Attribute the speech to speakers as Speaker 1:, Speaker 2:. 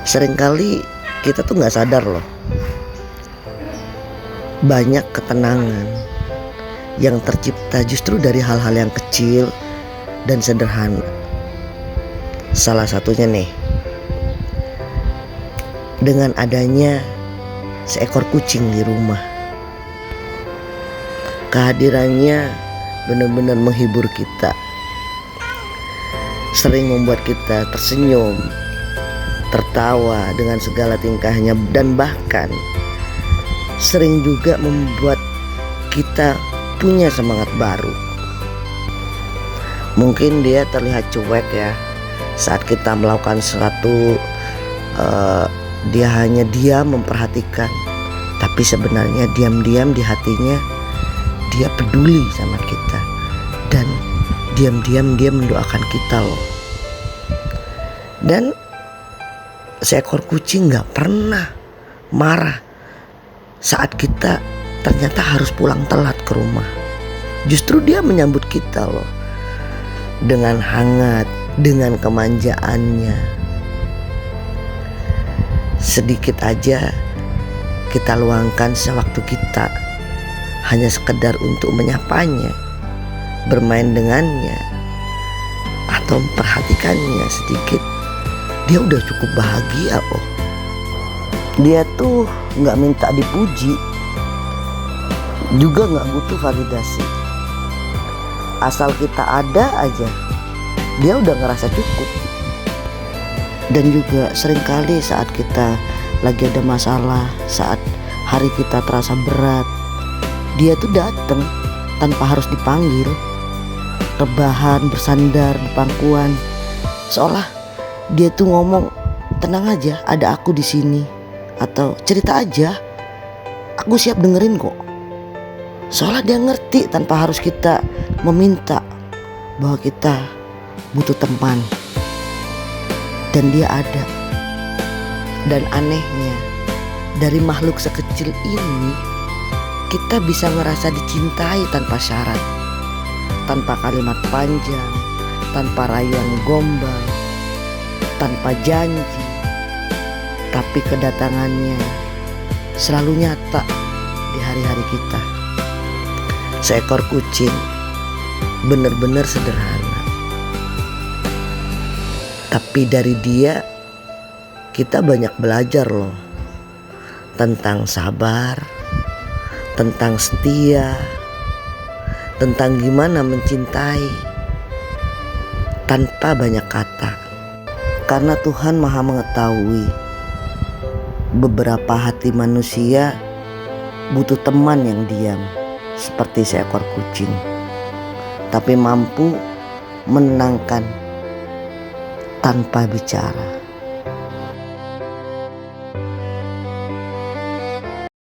Speaker 1: Seringkali kita tuh nggak sadar loh, banyak ketenangan yang tercipta justru dari hal-hal yang kecil dan sederhana. Salah satunya nih, dengan adanya seekor kucing di rumah. Kehadirannya benar-benar menghibur kita, sering membuat kita tersenyum, tertawa dengan segala tingkahnya, dan bahkan sering juga membuat kita punya semangat baru. Mungkin dia terlihat cuek ya saat kita melakukan sesuatu, dia hanya diam memperhatikan, tapi sebenarnya diam-diam di hatinya dia peduli sama kita, dan diam-diam dia mendoakan kita loh. Dan seekor kucing gak pernah marah saat kita ternyata harus pulang telat ke rumah. Justru dia menyambut kita loh dengan hangat, dengan kemanjaannya. Sedikit aja kita luangkan sewaktu kita hanya sekedar untuk menyapanya, bermain dengannya, atau memperhatikannya sedikit, dia udah cukup bahagia loh. Dia tuh gak minta dipuji, juga gak butuh validasi. Asal kita ada aja, dia udah ngerasa cukup. Dan juga seringkali saat kita lagi ada masalah, saat hari kita terasa berat, dia tuh datang tanpa harus dipanggil, rebahan bersandar di pangkuan, seolah dia tuh ngomong, tenang aja, ada aku di sini, atau cerita aja, aku siap dengerin kok. Seolah dia ngerti tanpa harus kita meminta bahwa kita butuh teman, dan dia ada. Dan anehnya, dari makhluk sekecil ini kita bisa ngerasa dicintai tanpa syarat, tanpa kalimat panjang, tanpa rayuan gombal, tanpa janji, tapi kedatangannya selalu nyata di hari-hari kita. Seekor kucing benar-benar sederhana, tapi dari dia kita banyak belajar loh, tentang sabar, tentang setia, tentang gimana mencintai tanpa banyak kata. Karena Tuhan Maha mengetahui beberapa hati manusia butuh teman yang diam seperti seekor kucing, tapi mampu menenangkan tanpa bicara.